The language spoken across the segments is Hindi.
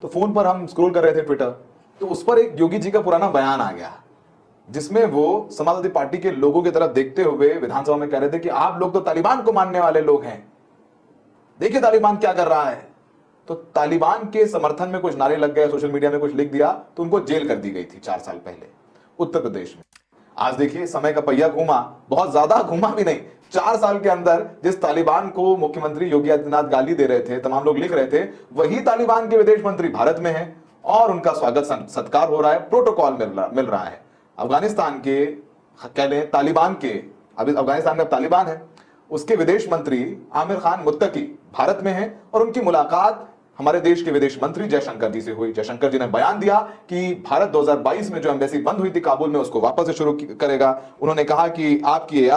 तो फोन पर हम स्क्रॉल कर रहे थे ट्विटर, तो उस पर एक योगी जी का पुराना बयान आ गया जिसमें वो समाजवादी पार्टी के लोगों की तरफ देखते हुए विधानसभा में कह रहे थे कि आप लोग तो तालिबान को मानने वाले लोग हैं, देखिए तालिबान क्या कर रहा है। तो तालिबान के समर्थन में कुछ नारे लग गए, सोशल मीडिया में कुछ लिख दिया, तो उनको जेल कर दी गई थी 4 साल पहले उत्तर प्रदेश में। आज देखिए समय का पहिया घूमा, बहुत ज्यादा घूमा भी नहीं, 4 साल के अंदर जिस तालिबान को मुख्यमंत्री योगी आदित्यनाथ गाली दे रहे थे, तमाम लोग लिख रहे थे, वही तालिबान के विदेश मंत्री भारत में हैं और उनका स्वागत सत्कार हो रहा है, प्रोटोकॉल मिल रहा है। अफगानिस्तान के कह लें तालिबान के, अभी अफगानिस्तान में तालिबान है, उसके विदेश मंत्री आमिर खान मुत्तकी भारत में हैं और उनकी मुलाकात हमारे देश के विदेश मंत्री जयशंकर जी से हुई। जयशंकर जी ने बयान दिया कि भारत 2022 में जो एम्बेसी बंद हुई थी काबुल में, उसको वापस से शुरू करेगा। उन्होंने कहा कि आपकी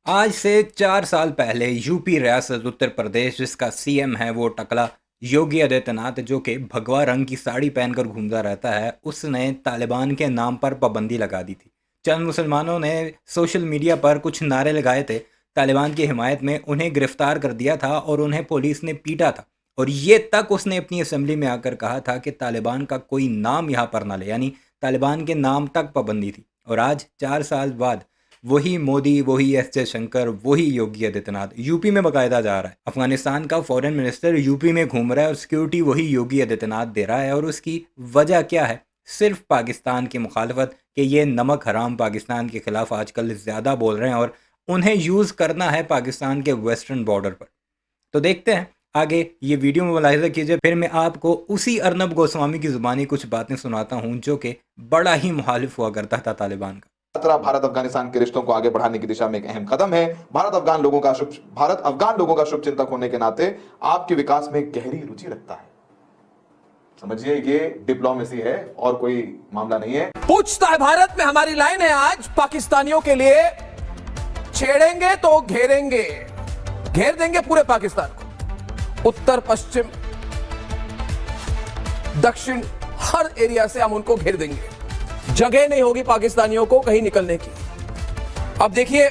आज से 4 साल पहले यूपी रियासत उत्तर प्रदेश, जिसका सीएम है वो टकला योगी आदित्यनाथ, जो कि भगवा रंग की साड़ी पहनकर घूमता रहता है, उसने तालिबान के नाम पर पाबंदी लगा दी थी। चंद मुसलमानों ने सोशल मीडिया पर कुछ नारे लगाए थे तालिबान की हिमायत में, उन्हें गिरफ्तार कर दिया था और उन्हें पुलिस ने पीटा था। और ये तक उसने अपनी असेंबली में आकर कहा था कि तालिबान का कोई नाम यहाँ पर ना ले, यानी तालिबान के नाम तक पाबंदी थी। और आज 4 साल बाद वही मोदी, वही एस जयशंकर, वही योगी आदित्यनाथ यूपी में बाकायदा जा रहा है। अफगानिस्तान का फॉरेन मिनिस्टर यूपी में घूम रहा है और सिक्योरिटी वही योगी आदित्यनाथ दे रहा है। और उसकी वजह क्या है? सिर्फ पाकिस्तान की मुखालफत, कि ये नमक हराम पाकिस्तान के खिलाफ आजकल ज़्यादा बोल रहे हैं और उन्हें यूज़ करना है पाकिस्तान के वेस्टर्न बॉर्डर पर। तो देखते हैं आगे, ये वीडियो में मुलाहिजा कीजिए, फिर मैं आपको उसी अर्नब गोस्वामी की ज़ुबानी कुछ बातें सुनाता हूँ जो कि बड़ा ही मुखालिफ हुआ करता था तालिबान का। यात्रा भारत अफगानिस्तान के रिश्तों को आगे बढ़ाने की दिशा में एक अहम कदम है। भारत अफगान लोगों का शुभ चिंतक होने के नाते आपके विकास में गहरी रुचि रखता है। समझिए, ये डिप्लोमेसी है और कोई मामला नहीं है। पूछता है भारत में हमारी लाइन है आज पाकिस्तानियों के लिए, छेड़ेंगे तो घेरेंगे, घेर देंगे पूरे पाकिस्तान को, उत्तर पश्चिम दक्षिण हर एरिया से हम उनको घेर देंगे, जगह नहीं होगी पाकिस्तानियों को कहीं निकलने की। अब देखिए,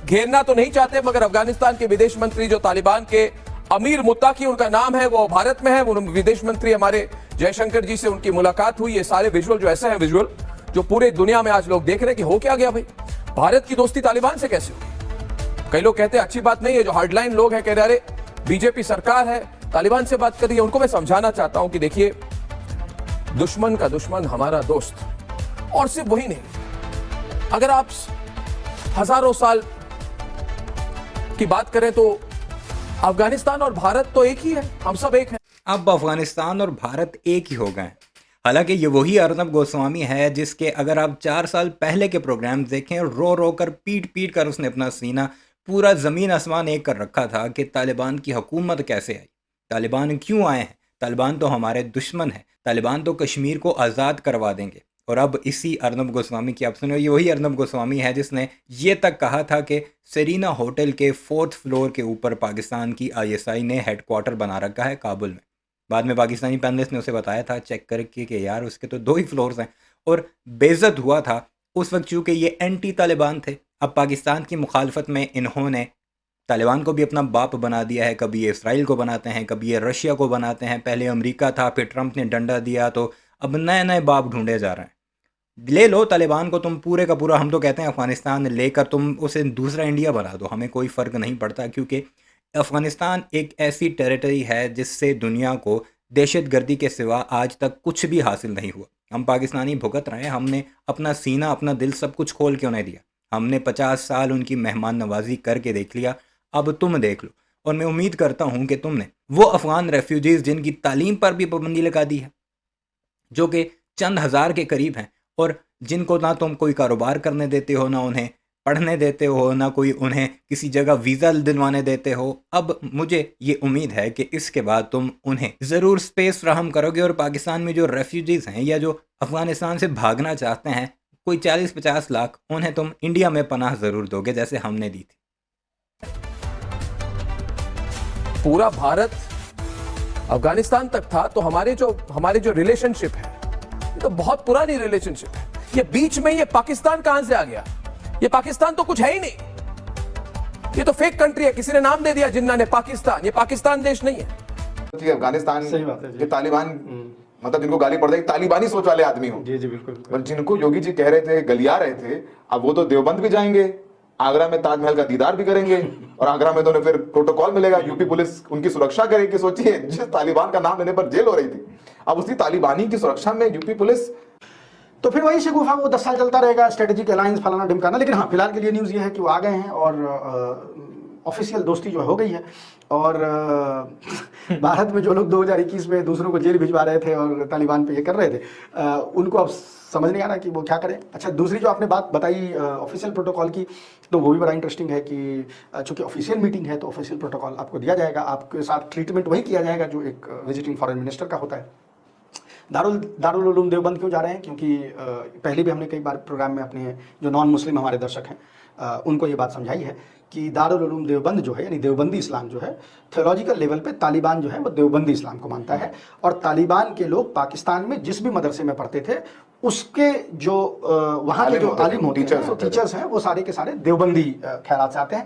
घेरना तो नहीं चाहते, मगर अफगानिस्तान के विदेश मंत्री जो तालिबान के अमीर मुत्ताकी उनका नाम है, वो भारत में है। विदेश मंत्री हमारे जयशंकर जी से उनकी मुलाकात हुई। ये सारे विजुअल जो ऐसे हैं, विजुअल जो पूरे दुनिया में आज लोग देख रहे हैं कि हो क्या गया भाई, भारत की दोस्ती तालिबान से कैसे हुई। कई लोग कहते हैं अच्छी बात नहीं है, जो हार्डलाइन लोग हैं कह रहे अरे बीजेपी सरकार है तालिबान से बात कर रही है। उनको मैं समझाना चाहता हूं कि देखिए, दुश्मन का दुश्मन हमारा दोस्त। और सिर्फ वही नहीं, अगर आप हजारों साल की बात करें तो अफगानिस्तान और भारत तो एक ही है, हम सब एक हैं। अब अफगानिस्तान और भारत एक ही हो गए। हालांकि ये वही अर्नब गोस्वामी है जिसके अगर आप 4 साल पहले के प्रोग्राम देखें, रो रो कर पीट कर उसने अपना सीना पूरा ज़मीन आसमान एक कर रखा था कि तालिबान की हुकूमत कैसे आई, तालिबान क्यों आए हैं, तालिबान तो हमारे दुश्मन है, तालिबान तो कश्मीर को आज़ाद करवा देंगे। और अब इसी अर्नब गोस्वामी की आप सुनो, ये वही अर्नब गोस्वामी है जिसने ये तक कहा था कि सेरीना होटल के 4th फ्लोर के ऊपर पाकिस्तान की ISI ने हेडक्वार्टर बना रखा है काबुल में। बाद में पाकिस्तानी पैनलिस्ट ने उसे बताया था चेक करके कि यार उसके तो 2 ही फ्लोर्स हैं, और बेइज्जत हुआ था उस वक्त चूँकि ये एंटी तालिबान थे। अब पाकिस्तान की मुखालफत में इन्होंने तालिबान को भी अपना बाप बना दिया है, कभी ये इसराइल को बनाते हैं, कभी ये रशिया को बनाते हैं। पहले अमेरिका था, फिर ट्रंप ने डंडा दिया, तो अब नए नए बाप ढूंढे जा रहे हैं। ले लो तालिबान को तुम पूरे का पूरा, हम तो कहते हैं अफ़गानिस्तान लेकर तुम उसे दूसरा इंडिया बना दो, हमें कोई फ़र्क नहीं पड़ता, क्योंकि अफ़गानिस्तान एक ऐसी टेरिटरी है जिससे दुनिया को दहशतगर्दी के सिवा आज तक कुछ भी हासिल नहीं हुआ। हम पाकिस्तानी भुगत रहे हैं, हमने अपना सीना, अपना दिल सब कुछ खोल के उन्हें दिया, हमने 50 साल उनकी मेहमान नवाजी करके देख लिया, अब तुम देख लो। और मैं उम्मीद करता हूँ कि तुमने वो अफ़गान रेफ्यूजीज़ जिनकी तालीम पर भी पाबंदी लगा दी है, जो कि चंद हज़ार के करीब हैं, और जिनको ना तुम कोई कारोबार करने देते हो, ना उन्हें पढ़ने देते हो, ना कोई उन्हें किसी जगह वीज़ा दिलवाने देते हो, अब मुझे ये उम्मीद है कि इसके बाद तुम उन्हें ज़रूर स्पेस फ्राहम करोगे। और पाकिस्तान में जो रेफ्यूजीज़ हैं या जो अफ़गानिस्तान से भागना चाहते हैं, कोई 40-50 लाख, उन्हें तुम इंडिया में पनाह ज़रूर दोगे जैसे हमने दी थी। पूरा भारत अफगानिस्तान तक था, तो हमारे जो रिलेशनशिप है ये तो बहुत पुरानी रिलेशनशिप है। ये बीच में ये पाकिस्तान कहां से आ गया? ये पाकिस्तान तो कुछ है ही नहीं, ये तो फेक कंट्री है, किसी ने नाम दे दिया जिन्ना ने पाकिस्तान। ये पाकिस्तान देश नहीं है। अफगानिस्तान के तालिबान मतलब जिनको गाली पड़ रही तालिबानी सोच वाले आदमी हो। जी जी बिल्कुल। पर जिनको योगी जी कह रहे थे, गलिया रहे थे, अब वो तो देवबंद भी जाएंगे, आगरा में ताजमहल का दीदार भी करेंगे, और आगरा में तो उन्हें फिर प्रोटोकॉल मिलेगा, यूपी पुलिस उनकी सुरक्षा करेगी। सोचिए, जिस तालिबान का नाम लेने पर जेल हो रही थी, अब उसी तालिबानी की सुरक्षा में यूपी पुलिस। तो फिर वही शगुफा वो 10 साल चलता रहेगा, स्ट्रेटेजिक अलायंस फलाना ढिमकाना। लेकिन हाँ, फिलहाल के लिए न्यूज़ ये है कि वो आ गए हैं और ऑफिशियल दोस्ती जो हो गई है। और भारत में जो लोग 2021 में दूसरों को जेल भिजवा रहे थे और तालिबान पे ये कर रहे थे, उनको अब समझ नहीं आ रहा कि वो क्या करें। अच्छा, दूसरी जो आपने बात बताई ऑफिशियल प्रोटोकॉल की, तो वो भी बड़ा इंटरेस्टिंग है कि चूंकि ऑफिशियल मीटिंग है तो ऑफिशियल प्रोटोकॉल आपको दिया जाएगा, आपके साथ ट्रीटमेंट वही किया जाएगा जो एक विजिटिंग फॉरेन मिनिस्टर का होता है। दारुल उलूम देवबंद क्यों जा रहे हैं? क्योंकि पहले भी हमने कई बार प्रोग्राम में अपने जो नॉन मुस्लिम हमारे दर्शक हैं उनको ये बात समझाई है कि दारुल उलूम देवबंद जो है, यानी देवबंदी इस्लाम जो है, थियोलॉजिकल लेवल पे तालिबान जो है वो देवबंदी इस्लाम को मानता है। और तालिबान के लोग पाकिस्तान में जिस भी मदरसे में पढ़ते थे उसके जो वहाँ के जो आलिम होते हैं, टीचर्स हैं, वो सारे के सारे देवबंदी ख्यालात से आते हैं।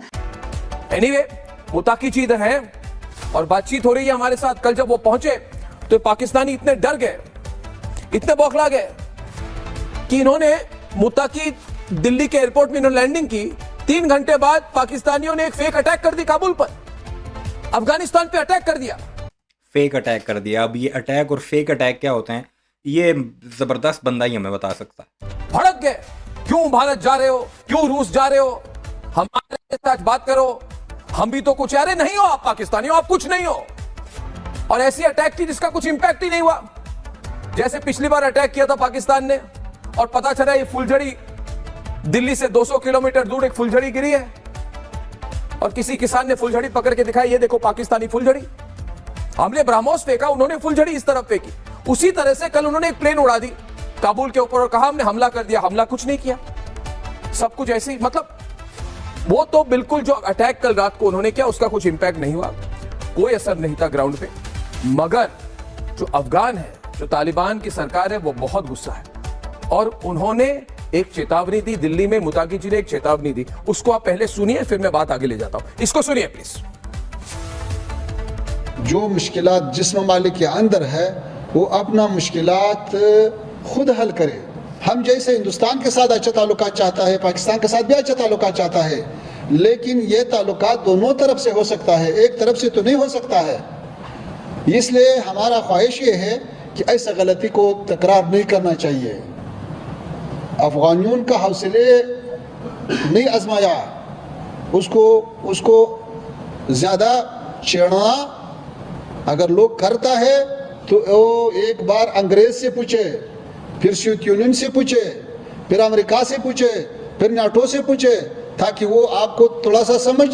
एनीवे, मुताकिद है और बातचीत हो रही है हमारे साथ। कल जब वो पहुंचे तो पाकिस्तानी इतने डर गए, इतने बौखला गए कि इन्होंने मुताकिद दिल्ली के एयरपोर्ट में इन्होंने लैंडिंग की। 3 घंटे बाद पाकिस्तानियों ने एक फेक अटैक कर दी काबुल पर, अफगानिस्तान पे अटैक कर दिया, फेक अटैक कर दिया। अब ये अटैक और फेक अटैक क्या होते हैं, ये जबरदस्त बंदा ही हमें बता सकता है। भड़क गए, क्यों भारत जा रहे हो, क्यों रूस जा रहे हो, हमारे साथ बात करो, हम भी तो कुछ। अरे नहीं हो आप पाकिस्तानी हो, आप कुछ नहीं हो। और ऐसी अटैक थी जिसका कुछ इंपैक्ट ही नहीं हुआ। जैसे पिछली बार अटैक किया था पाकिस्तान ने और पता चला ये फुलझड़ी, दिल्ली से 200 किलोमीटर दूर एक फुलझड़ी गिरी है और किसी किसान ने फुलझड़ी पकड़ के दिखाई, ये देखो पाकिस्तानी फुलझड़ी। हमने ब्रह्मोस फेंका, उन्होंने फुलझड़ी इस तरफ फेंकी। उसी तरह से कल उन्होंने एक प्लेन उड़ा दी काबुल के ऊपर और कहा हमने हमला कर दिया। हमला कुछ नहीं किया, सब कुछ ऐसे ही। मतलब वो तो बिल्कुल जो अटैक कल रात को उन्होंने किया उसका कुछ इंपैक्ट नहीं हुआ, कोई असर नहीं था ग्राउंड पे। मगर जो अफगान है, जो तालिबान की सरकार है, वो बहुत गुस्सा है और उन्होंने एक चेतावनी दी। दिल्ली में मुताकिद जी ने एक चेतावनी दी, उसको आप पहले सुनिए, फिर मैं बात आगे ले जाता हूं। इसको सुनिए प्लीज। जो मुश्किलात जिस ममालिक के अंदर है वो अपना मुश्किलात खुद हल करे। हम जैसे हिंदुस्तान के साथ अच्छा ताल्लुकात चाहता है, पाकिस्तान के साथ भी अच्छा ताल्लुकात चाहता है, लेकिन ये ताल्लुकात दोनों तरफ से हो सकता है, एक तरफ से तो नहीं हो सकता है। इसलिए हमारा ख्वाहिश ये है कि ऐसा गलती को तकरार नहीं करना चाहिए। अफगानियों का हौसले नहीं आजमाया, उसको ज़्यादा छेड़ना अगर लोग करता है तो वो एक बार अंग्रेज से पूछे, फिर सोवियत यूनियन से पूछे, फिर अमेरिका से पूछे, फिर नाटो से पूछे, ताकि वो आपको थोड़ा सा समझ।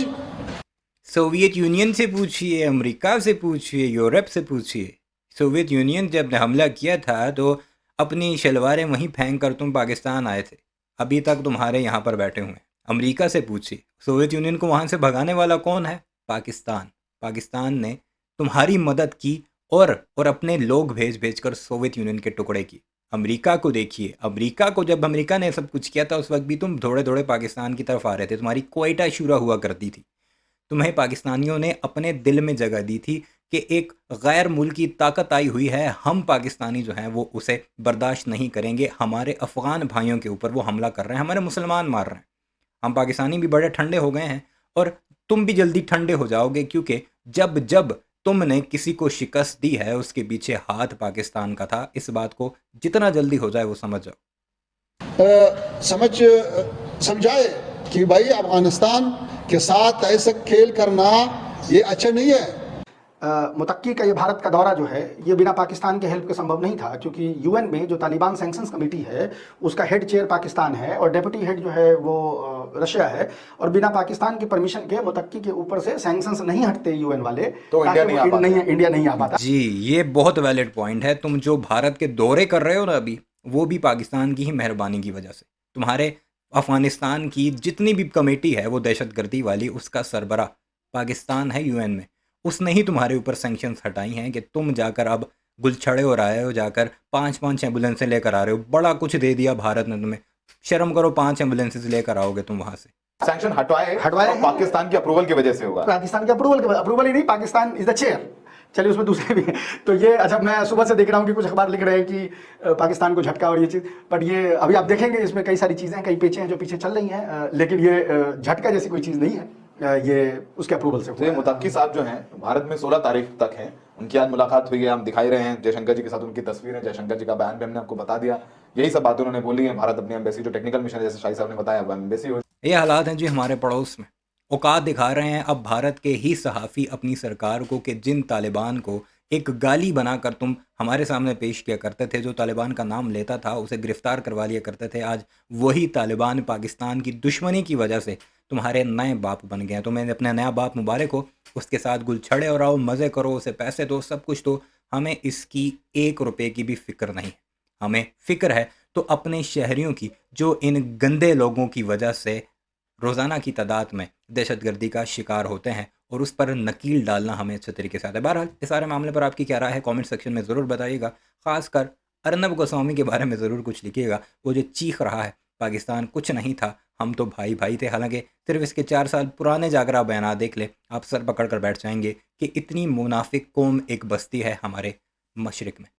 सोवियत यूनियन से पूछिए, अमेरिका से पूछिए, यूरोप से पूछिए। सोवियत यूनियन जब हमला किया था तो अपनी शलवारें वहीं फेंक कर तुम पाकिस्तान आए थे, अभी तक तुम्हारे यहाँ पर बैठे हुए हैं। अमेरिका से पूछिए, सोवियत यूनियन को वहाँ से भगाने वाला कौन है? पाकिस्तान। पाकिस्तान ने तुम्हारी मदद की और अपने लोग भेज कर सोवियत यूनियन के टुकड़े की। अमेरिका को देखिए, अमेरिका को जब अमेरिका ने सब कुछ किया था उस वक्त भी तुम थोड़े थोड़े पाकिस्तान की तरफ आ रहे थे, तुम्हारी क्वेटा शुरा हुआ करती थी। तुम्हें पाकिस्तानियों ने अपने दिल में जगह दी थी कि एक गैर मुल्की ताकत आई हुई है, हम पाकिस्तानी जो हैं वो उसे बर्दाश्त नहीं करेंगे। हमारे अफ़गान भाइयों के ऊपर वो हमला कर रहे हैं, हमारे मुसलमान मार रहे हैं। हम पाकिस्तानी भी बड़े ठंडे हो गए हैं और तुम भी जल्दी ठंडे हो जाओगे, क्योंकि जब तुमने किसी को शिकस्त दी है उसके पीछे हाथ पाकिस्तान का था। इस बात को जितना जल्दी हो जाए वो समझ जाओ। समझाए कि भाई अफगानिस्तान के साथ ऐसा खेल करना ये अच्छा नहीं है। मुतक्की का ये भारत का दौरा जो है ये बिना पाकिस्तान के हेल्प के संभव नहीं था, क्योंकि यूएन में जो तालिबान सैंक्शंस कमेटी है उसका हेड चेयर पाकिस्तान है और डेप्यूटी हेड जो है वो रशिया है, और बिना पाकिस्तान की परमिशन के मुतक्की के ऊपर से सैंक्शंस नहीं हटते यूएन वाले, तो इंडिया नहीं आ पाता। जी, ये बहुत वैलिड पॉइंट है। तुम जो भारत के दौरे कर रहे हो ना अभी, वो भी पाकिस्तान की ही मेहरबानी की वजह से। तुम्हारे अफगानिस्तान की जितनी भी कमेटी है वो दहशतगर्दी वाली, उसका सरबरा पाकिस्तान है यूएन में, उसने ही तुम्हारे ऊपर सैंक्शंस हटाई हैं कि तुम जाकर अब गुलछड़े हो रहे हो, जाकर 5 एम्बुलेंसें लेकर आ रहे हो। बड़ा कुछ दे दिया भारत ने तुम्हें, शर्म करो, 5 एम्बुलेंसेज लेकर आओगे तुम वहां से। सैंक्शन हटवाए तो पाकिस्तान की अप्रूवल की वजह से होगा। पाकिस्तान के अप्रूवल ही नहीं, पाकिस्तान इज द चेयर, चलिए उसमें दूसरे भी हैं। तो ये अच्छा, मैं सुबह से देख रहा हूँ कि कुछ अखबार लिख रहे हैं कि पाकिस्तान को झटका और ये चीज़, बट ये अभी आप देखेंगे इसमें कई सारी चीज़ें, कई पेचें हैं जो पीछे चल रही हैं, लेकिन ये झटका जैसी कोई चीज़ नहीं है। ये उसके अप्रूवल से तो ये मुत्तकी साहब जो हैं भारत में 16 तारीख तक हैं, उनकी आज मुलाकात हुई है, हम दिखाई रहे हैं जयशंकर जी के साथ उनकी तस्वीरें, जयशंकर जी का बयान भी हमने आपको बता दिया। यही सब बातें उन्होंने बोली है। भारत अपनी एम्बेसी जो टेक्निकल मिशन है, जैसे शाही साहब ने बताया, वो एम्बेसी हो ये हालात हैं जी हमारे पड़ोस में। औकात दिखा रहे हैं अब भारत के ही सहाफ़ी अपनी सरकार को कि जिन तालिबान को एक गाली बनाकर तुम हमारे सामने पेश किया करते थे, जो तालिबान का नाम लेता था उसे गिरफ्तार करवा लिया करते थे, आज वही तालिबान पाकिस्तान की दुश्मनी की वजह से तुम्हारे नए बाप बन गए हैं। तुम्हें अपने नया बाप मुबारक हो, उसके साथ गुलछड़े और आओ मज़े करो, उसे पैसे दो, सब कुछ दो। हमें इसकी 1 रुपए की भी फ़िक्र नहीं है। हमें फ़िक्र है तो अपने शहरियों की, जो इन गंदे लोगों की वजह से रोज़ाना की तादाद में दहशतगर्दी का शिकार होते हैं, और उस पर नकील डालना हमें अच्छे तरीके से आता है। बहरहाल इस सारे मामले पर आपकी क्या राय है, कमेंट सेक्शन में ज़रूर बताइएगा। ख़ासकर अर्नब गोस्वामी के बारे में ज़रूर कुछ लिखिएगा। वो जो चीख रहा है पाकिस्तान कुछ नहीं था, हम तो भाई भाई थे, हालांकि सिर्फ इसके 4 साल पुराने जागरा बयान देख ले, आप सर पकड़ कर बैठ जाएंगे कि इतनी मुनाफिक कौम एक बस्ती है हमारे मशरिक़ में।